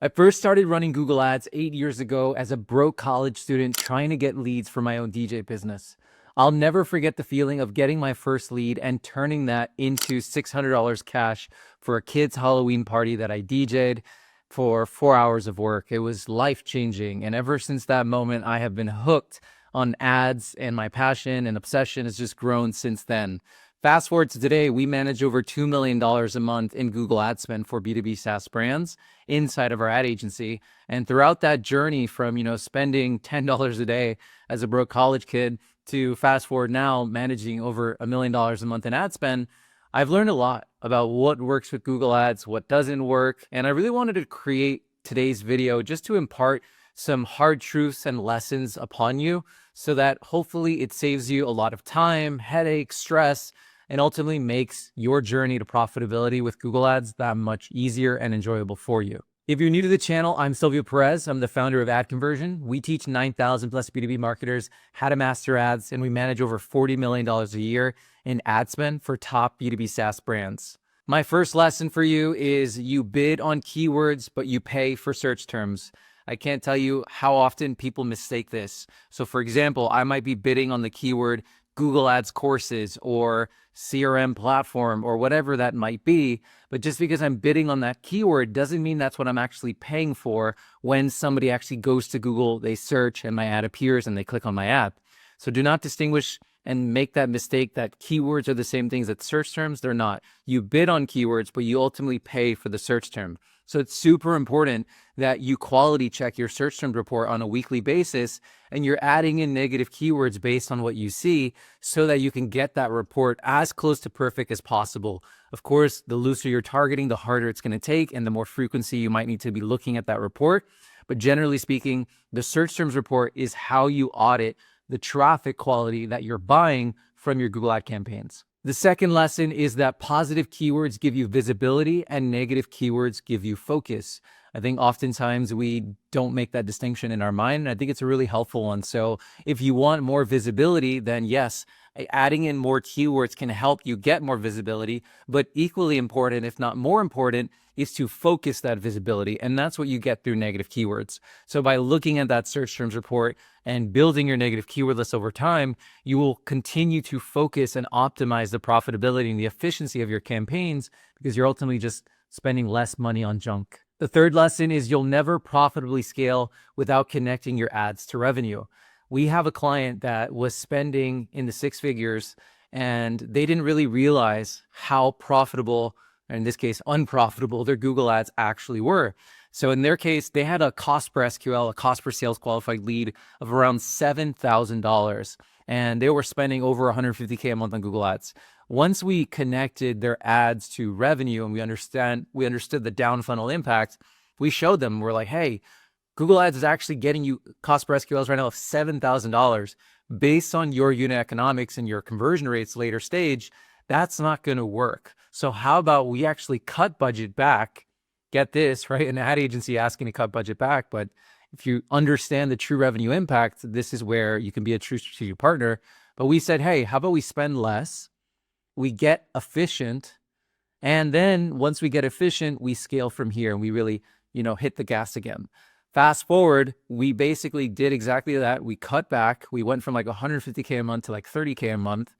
I first started running Google Ads 8 years ago as a broke college student trying to get leads for my own DJ business. I'll never forget the feeling of getting my first lead and turning that into $600 cash for a kid's Halloween party that I DJ'd for 4 hours of work. It was life-changing, and ever since that moment, I have been hooked on ads, and my passion and obsession has just grown since then. Fast forward to today, we manage over $2 million a month in Google ad spend for B2B SaaS brands inside of our ad agency. And throughout that journey from, spending $10 a day as a broke college kid to fast forward now managing over $1 million a month in ad spend, I've learned a lot about what works with Google Ads, what doesn't work. And I really wanted to create today's video just to impart some hard truths and lessons upon you so that hopefully it saves you a lot of time, headache, stress, and ultimately makes your journey to profitability with Google Ads that much easier and enjoyable for you. If you're new to the channel, I'm Silvio Perez. I'm the founder of AdConversion. We teach 9,000 plus B2B marketers how to master ads, and we manage over $40 million a year in ad spend for top B2B SaaS brands. My first lesson for you is you bid on keywords, but you pay for search terms. I can't tell you how often people mistake this. So for example, I might be bidding on the keyword Google Ads courses or CRM platform or whatever that might be. But just because I'm bidding on that keyword doesn't mean that's what I'm actually paying for when somebody actually goes to Google, they search and my ad appears and they click on my ad. So do not distinguish and make that mistake that keywords are the same things as search terms. They're not. You bid on keywords, but you ultimately pay for the search term. So it's super important that you quality check your search term report on a weekly basis and you're adding in negative keywords based on what you see so that you can get that report as close to perfect as possible. Of course, the looser you're targeting, the harder it's going to take and the more frequency you might need to be looking at that report. But generally speaking, the search terms report is how you audit the traffic quality that you're buying from your Google Ad campaigns. The second lesson is that positive keywords give you visibility and negative keywords give you focus. I think oftentimes we don't make that distinction in our mind, and I think it's a really helpful one. So if you want more visibility, then yes, adding in more keywords can help you get more visibility, but equally important, if not more important, is to focus that visibility. And that's what you get through negative keywords. So by looking at that search terms report and building your negative keyword list over time, you will continue to focus and optimize the profitability and the efficiency of your campaigns because you're ultimately just spending less money on junk. The third lesson is you'll never profitably scale without connecting your ads to revenue. We have a client that was spending in the six figures and they didn't really realize how profitable, or in this case, unprofitable, their Google ads actually were. So in their case, they had a cost per SQL, a cost per sales qualified lead of around $7,000. And they were spending over $150K a month on Google ads. Once we connected their ads to revenue and we understood the down funnel impact, we showed them, we're like, hey, Google ads is actually getting you cost per SQLs right now of $7,000 based on your unit economics and your conversion rates later stage. That's not going to work. So how about we actually cut budget back? Get this, right? An ad agency asking to cut budget back, but if you understand the true revenue impact, this is where you can be a true strategic partner. But we said, hey, how about we spend less? We get efficient. And then once we get efficient, we scale from here and we really, hit the gas again. Fast forward, we basically did exactly that. We cut back. We went from like $150K a month to like $30K a month.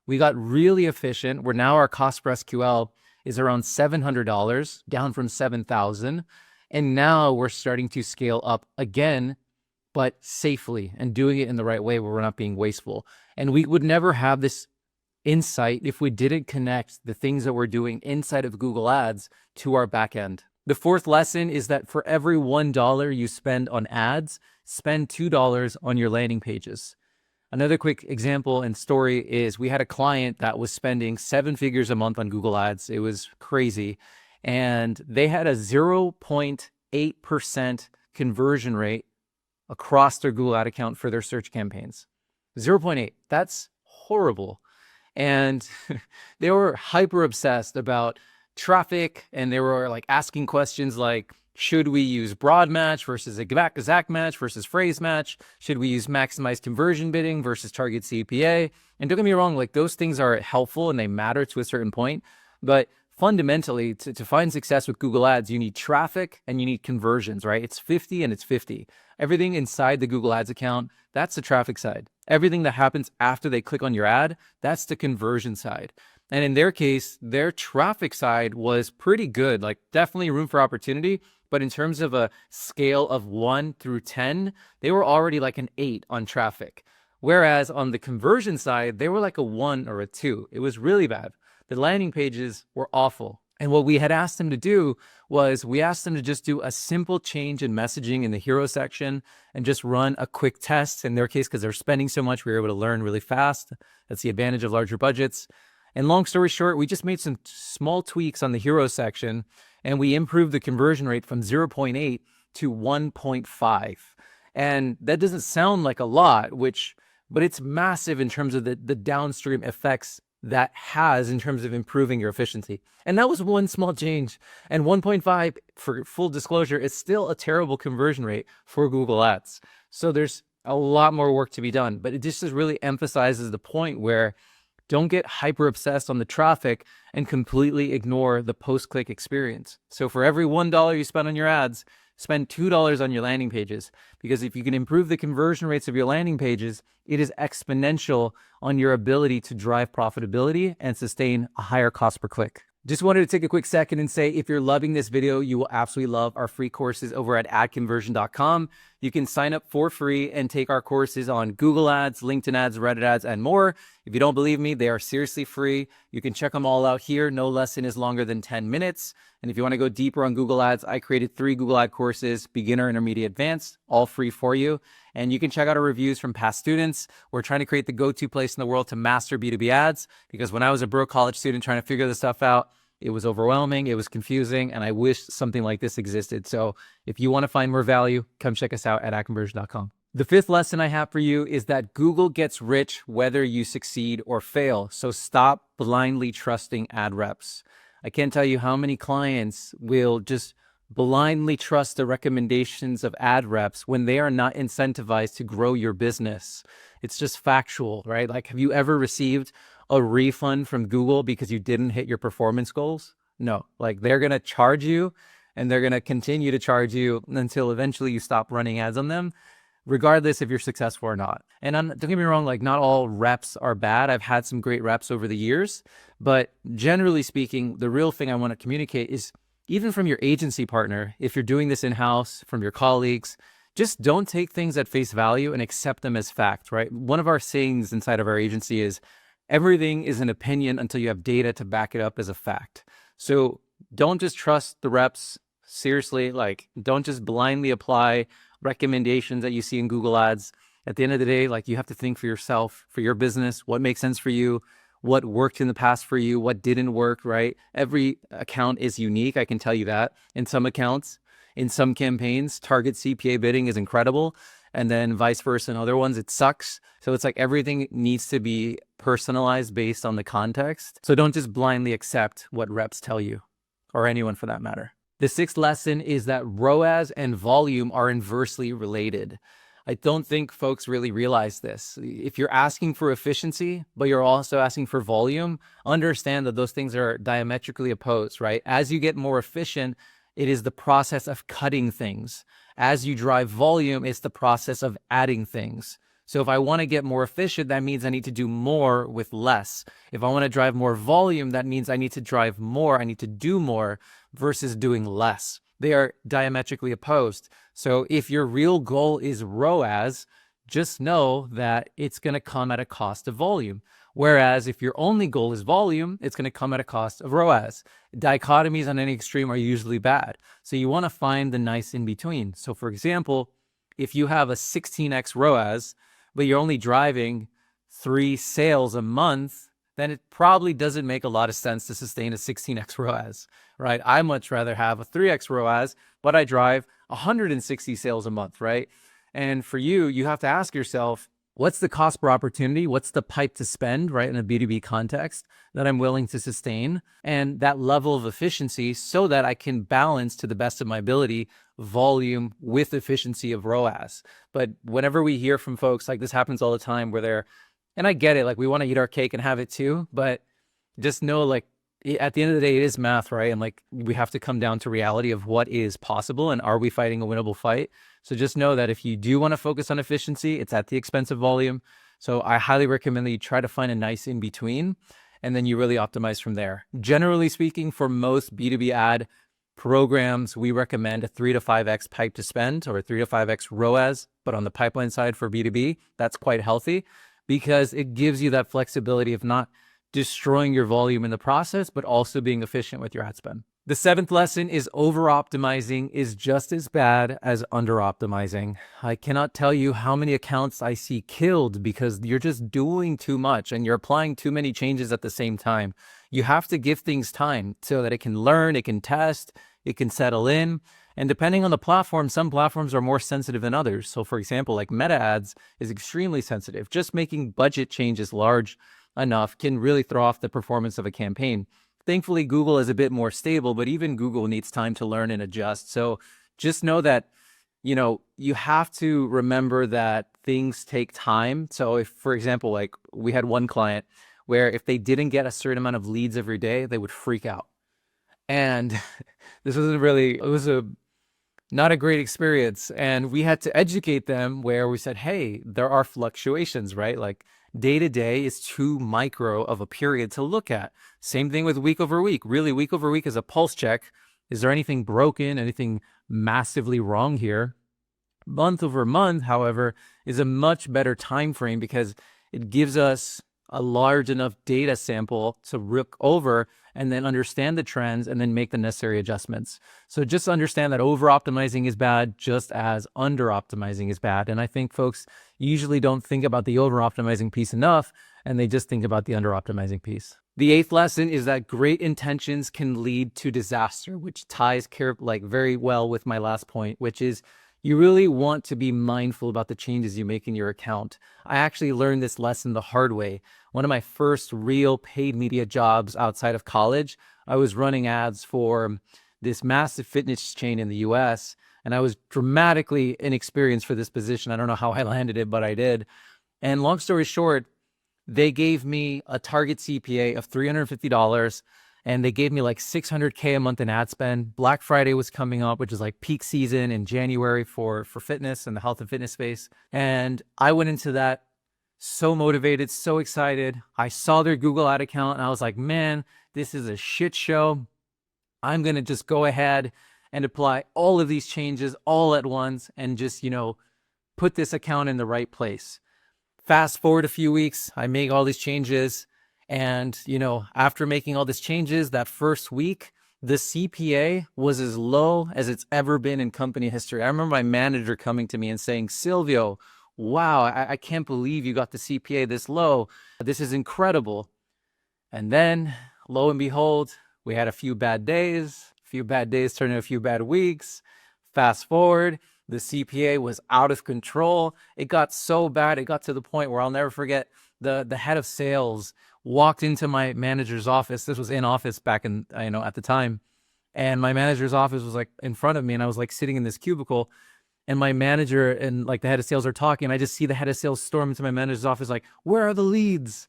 We got really efficient. Where now our cost per SQL is around $700, down from $7,000. And now we're starting to scale up again, but safely and doing it in the right way where we're not being wasteful. And we would never have this insight if we didn't connect the things that we're doing inside of Google Ads to our back end. The fourth lesson is that for every $1 you spend on ads, spend $2 on your landing pages. Another quick example and story is we had a client that was spending 7 figures a month on Google Ads. It was crazy. And they had a 0.8% conversion rate across their Google Ad account for their search campaigns. 0.8, that's horrible. And they were hyper obsessed about traffic and they were like asking questions like, should we use broad match versus exact match versus phrase match? Should we use maximized conversion bidding versus target CPA? And don't get me wrong, like those things are helpful and they matter to a certain point. But fundamentally, to find success with Google Ads, you need traffic and you need conversions, right? It's 50 and it's 50. Everything inside the Google Ads account, that's the traffic side. Everything that happens after they click on your ad, that's the conversion side. And in their case, their traffic side was pretty good, like definitely room for opportunity. But in terms of a scale of 1 through 10, they were already like an 8 on traffic. Whereas on the conversion side, they were like a 1 or a 2. It was really bad. The landing pages were awful. And what we had asked them to do was we asked them to just do a simple change in messaging in the hero section and just run a quick test. In their case, because they're spending so much, we were able to learn really fast. That's the advantage of larger budgets. And long story short, we just made some small tweaks on the hero section and we improved the conversion rate from 0.8 to 1.5. And that doesn't sound like a lot, but it's massive in terms of the downstream effects that has in terms of improving your efficiency. And that was one small change. And 1.5, for full disclosure, is still a terrible conversion rate for Google Ads. So there's a lot more work to be done, but it just really emphasizes the point where don't get hyper obsessed on the traffic and completely ignore the post-click experience. So for every $1 you spend on your ads, spend $2 on your landing pages, because if you can improve the conversion rates of your landing pages, it is exponential on your ability to drive profitability and sustain a higher cost per click. Just wanted to take a quick second and say, if you're loving this video, you will absolutely love our free courses over at AdConversion.com. You can sign up for free and take our courses on Google Ads, LinkedIn Ads, Reddit Ads, and more. If you don't believe me, they are seriously free. You can check them all out here. No lesson is longer than 10 minutes. And if you want to go deeper on Google Ads, I created 3 Google Ad courses, beginner, intermediate, advanced, all free for you. And you can check out our reviews from past students. We're trying to create the go-to place in the world to master B2B ads, because when I was a broke college student trying to figure this stuff out, it was overwhelming, it was confusing, and I wish something like this existed. So if you want to find more value, come check us out at AdConversion.com. The 5th lesson I have for you is that Google gets rich whether you succeed or fail. So stop blindly trusting ad reps. I can't tell you how many clients will just blindly trust the recommendations of ad reps when they are not incentivized to grow your business. It's just factual, right? Like, have you ever received a refund from Google because you didn't hit your performance goals? No, like they're going to charge you and they're going to continue to charge you until eventually you stop running ads on them, regardless if you're successful or not. And don't get me wrong, like not all reps are bad. I've had some great reps over the years, but generally speaking, the real thing I want to communicate is even from your agency partner, if you're doing this in-house, from your colleagues, just don't take things at face value and accept them as fact, right? One of our sayings inside of our agency is, everything is an opinion until you have data to back it up as a fact. So don't just trust the reps. Seriously, like don't just blindly apply recommendations that you see in Google Ads. At the end of the day, like you have to think for yourself, for your business, what makes sense for you, what worked in the past for you, what didn't work, right? Every account is unique, I can tell you that. In some accounts, in some campaigns, target CPA bidding is incredible. And then vice versa in other ones, it sucks. So it's like everything needs to be personalized based on the context. So don't just blindly accept what reps tell you, or anyone for that matter. The 6th lesson is that ROAS and volume are inversely related. I don't think folks really realize this. If you're asking for efficiency, but you're also asking for volume, understand that those things are diametrically opposed, right? As you get more efficient, it is the process of cutting things. As you drive volume, it's the process of adding things. So if I want to get more efficient, that means I need to do more with less. If I want to drive more volume, that means I need to drive more, I need to do more versus doing less. They are diametrically opposed. So if your real goal is ROAS, just know that it's going to come at a cost of volume. Whereas if your only goal is volume, it's going to come at a cost of ROAS. Dichotomies on any extreme are usually bad. So you want to find the nice in between. So for example, if you have a 16x ROAS, but you're only driving 3 sales a month, then it probably doesn't make a lot of sense to sustain a 16x ROAS, right? I much rather have a 3x ROAS, but I drive 160 sales a month, right? And for you, you have to ask yourself, what's the cost per opportunity? What's the pipe to spend, right, in a B2B context that I'm willing to sustain? And that level of efficiency so that I can balance to the best of my ability volume with efficiency of ROAS. But whenever we hear from folks, like this happens all the time where and I get it, like we want to eat our cake and have it too, but just know like at the end of the day, it is math, right? And like we have to come down to reality of what is possible and are we fighting a winnable fight? So just know that if you do want to focus on efficiency, it's at the expense of volume. So I highly recommend that you try to find a nice in between and then you really optimize from there. Generally speaking, for most B2B ad programs, we recommend a 3 to 5x pipe to spend or a 3 to 5x ROAS, but on the pipeline side for B2B, that's quite healthy because it gives you that flexibility of not destroying your volume in the process, but also being efficient with your ad spend. The seventh lesson is over-optimizing is just as bad as under-optimizing. I cannot tell you how many accounts I see killed because you're just doing too much and you're applying too many changes at the same time. You have to give things time so that it can learn, it can test, it can settle in. And depending on the platform, some platforms are more sensitive than others. So for example, like Meta ads is extremely sensitive. Just making budget changes large enough can really throw off the performance of a campaign. Thankfully, Google is a bit more stable, but even Google needs time to learn and adjust. So just know that, you have to remember that things take time. So if, for example, like we had one client where if they didn't get a certain amount of leads every day, they would freak out. And it was not a great experience. And we had to educate them where we said, hey, there are fluctuations, right? Like day to day is too micro of a period to look at. Same thing with week over week. Really, week over week is a pulse check. Is there anything broken, anything massively wrong here? Month over month, however, is a much better time frame because it gives us a large enough data sample to look over and then understand the trends and then make the necessary adjustments. So just understand that over optimizing is bad just as under optimizing is bad. And I think folks usually don't think about the over optimizing piece enough and they just think about the under optimizing piece. The eighth lesson is that great intentions can lead to disaster, which ties very well with my last point, which is you really want to be mindful about the changes you make in your account. I actually learned this lesson the hard way. One of my first real paid media jobs outside of college, I was running ads for this massive fitness chain in the US, and I was dramatically inexperienced for this position. I don't know how I landed it, but I did. And long story short, they gave me a target CPA of $350. And they gave me like $600K a month in ad spend. Black Friday was coming up, which is like peak season in January for fitness and the health and fitness space. And I went into that so motivated, so excited. I saw their Google ad account and I was like, man, this is a shit show. I'm going to just go ahead and apply all of these changes all at once and just, put this account in the right place. Fast forward a few weeks, I make all these changes. And, after making all these changes, that first week, the CPA was as low as it's ever been in company history. I remember my manager coming to me and saying, Silvio, wow, I can't believe you got the CPA this low. This is incredible. And then, lo and behold, we had a few bad days turned into a few bad weeks. Fast forward, the CPA was out of control. It got so bad, it got to the point where I'll never forget the head of sales walked into my manager's office. This was in office back in, at the time. And my manager's office was like in front of me and I was like sitting in this cubicle and my manager and like the head of sales are talking. And I just see the head of sales storm into my manager's office like, where are the leads?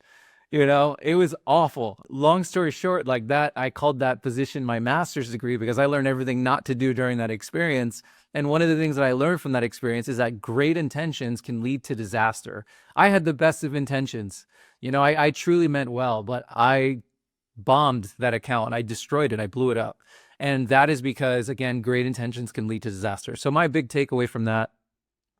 It was awful. Long story short, like that, I called that position my master's degree because I learned everything not to do during that experience. And one of the things that I learned from that experience is that great intentions can lead to disaster. I had the best of intentions. I truly meant well, but I bombed that account. I destroyed it. I blew it up. And that is because, again, great intentions can lead to disaster. So my big takeaway from that,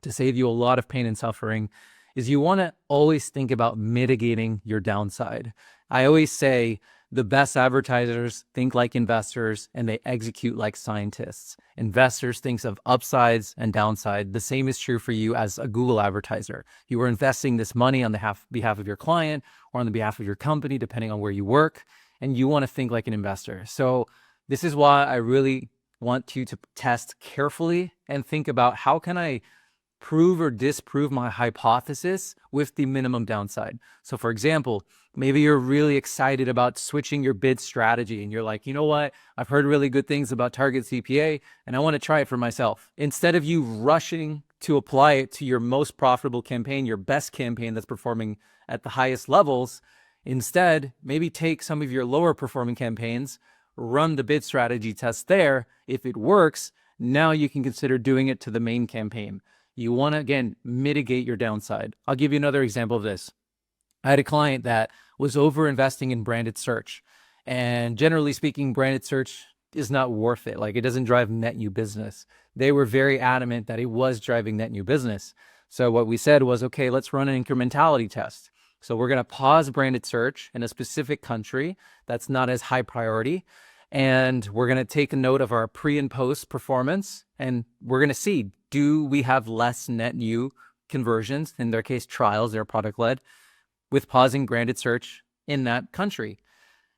to save you a lot of pain and suffering, is you want to always think about mitigating your downside. I always say the best advertisers think like investors and they execute like scientists. Investors think of upsides and downside. The same is true for you as a Google advertiser. You are investing this money on the behalf of your client or on the behalf of your company, depending on where you work, and you want to think like an investor. So this is why I really want you to test carefully and think about how can I prove or disprove my hypothesis with the minimum downside. So for example, maybe you're really excited about switching your bid strategy and you're like, you know what? I've heard really good things about target CPA and I want to try it for myself. Instead of you rushing to apply it to your most profitable campaign, your best campaign that's performing at the highest levels, Instead, maybe take some of your lower performing campaigns, run the bid strategy test there. If it works, now you can consider doing it to the main campaign. You want to, again, mitigate your downside. I'll give you another example of this. I had a client that was over investing in branded search. And generally speaking, branded search is not worth it. Like, it doesn't drive net new business. They were very adamant that it was driving net new business. So what we said was, okay, let's run an incrementality test. So we're going to pause branded search in a specific country that's not as high priority. And we're going to take a note of our pre and post performance. And we're going to see, do we have less net new conversions, in their case, trials, they're product led, with pausing branded search in that country?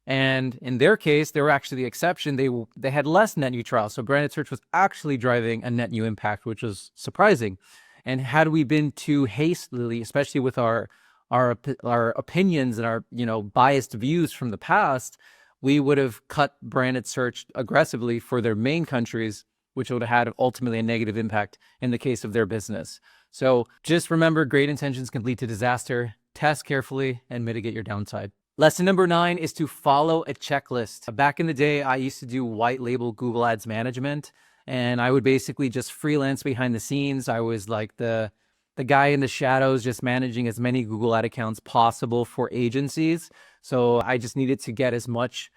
And in their case, they were actually the exception. They had less net new trials. So branded search was actually driving a net new impact, which was surprising. And had we been too hastily, especially with our opinions and our biased views from the past, we would have cut branded search aggressively for their main countries, which would have had ultimately a negative impact in the case of their business. So just remember, great intentions can lead to disaster. Test carefully and mitigate your downside. Lesson number 9 is to follow a checklist. Back in the day, I used to do white label Google Ads management, and I would basically just freelance behind the scenes. I was like the guy in the shadows, just managing as many Google Ad accounts possible for agencies. So I just needed to get as much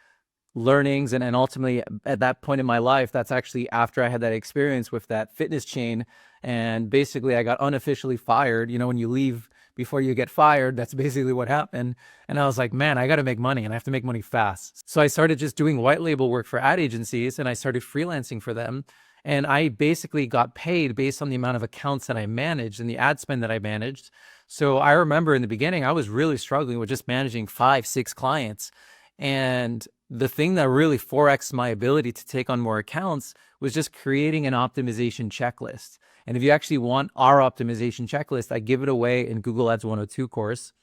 learnings. And ultimately, at that point in my life, that's actually after I had that experience with that fitness chain. And basically, I got unofficially fired. When you leave before you get fired, that's basically what happened. And I was like, man, I got to make money, and I have to make money fast. So I started just doing white label work for ad agencies, and I started freelancing for them. And I basically got paid based on the amount of accounts that I managed and the ad spend that I managed. So I remember in the beginning, I was really struggling with just managing 5-6 clients. And the thing that really 4x'd my ability to take on more accounts was just creating an optimization checklist. And if you actually want our optimization checklist, I give it away in Google Ads 102 course.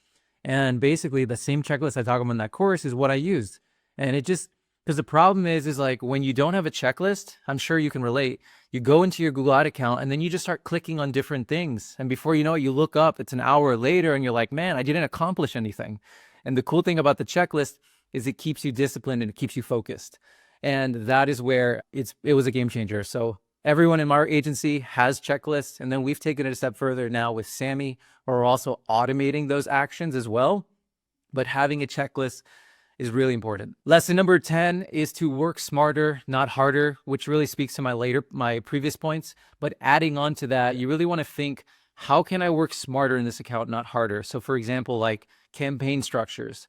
And basically the same checklist I talk about in that course is what I used. And it just, because the problem is like when you don't have a checklist, I'm sure you can relate. You go into your Google Ad account and then you just start clicking on different things. And before you know it, you look up, it's an hour later and you're like, man, I didn't accomplish anything. And the cool thing about the checklist is it keeps you disciplined and it keeps you focused. And that is where it was a game changer. So everyone in our agency has checklists. And then we've taken it a step further now with Sammy, where we're also automating those actions as well. But having a checklist is really important. Lesson number 10 is to work smarter, not harder, which really speaks to my previous points. But adding on to that, you really want to think, how can I work smarter in this account, not harder? So for example, like campaign structures.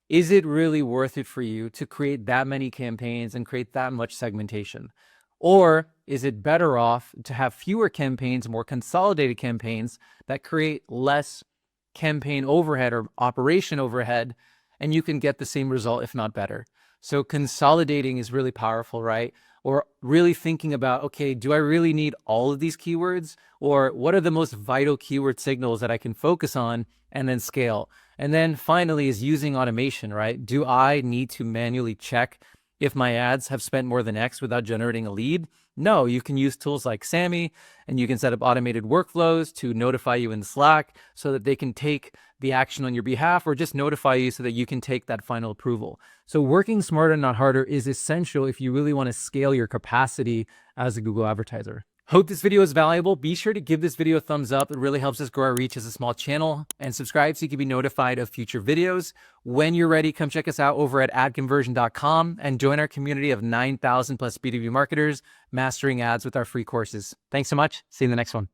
Is it really worth it for you to create that many campaigns and create that much segmentation? Or is it better off to have fewer campaigns, more consolidated campaigns that create less campaign overhead or operation overhead, and you can get the same result, if not better? So consolidating is really powerful, right? Or really thinking about, okay, do I really need all of these keywords? Or what are the most vital keyword signals that I can focus on and then scale? And then finally is using automation, right? Do I need to manually check if my ads have spent more than X without generating a lead? No, you can use tools like Sammy, and you can set up automated workflows to notify you in Slack so that they can take the action on your behalf, or just notify you so that you can take that final approval. So working smarter, not harder, is essential if you really want to scale your capacity as a Google advertiser. Hope this video is valuable. Be sure to give this video a thumbs up. It really helps us grow our reach as a small channel, and subscribe so you can be notified of future videos. When you're ready, come check us out over at AdConversion.com and join our community of 9,000 plus B2B marketers mastering ads with our free courses. Thanks so much. See you in the next one.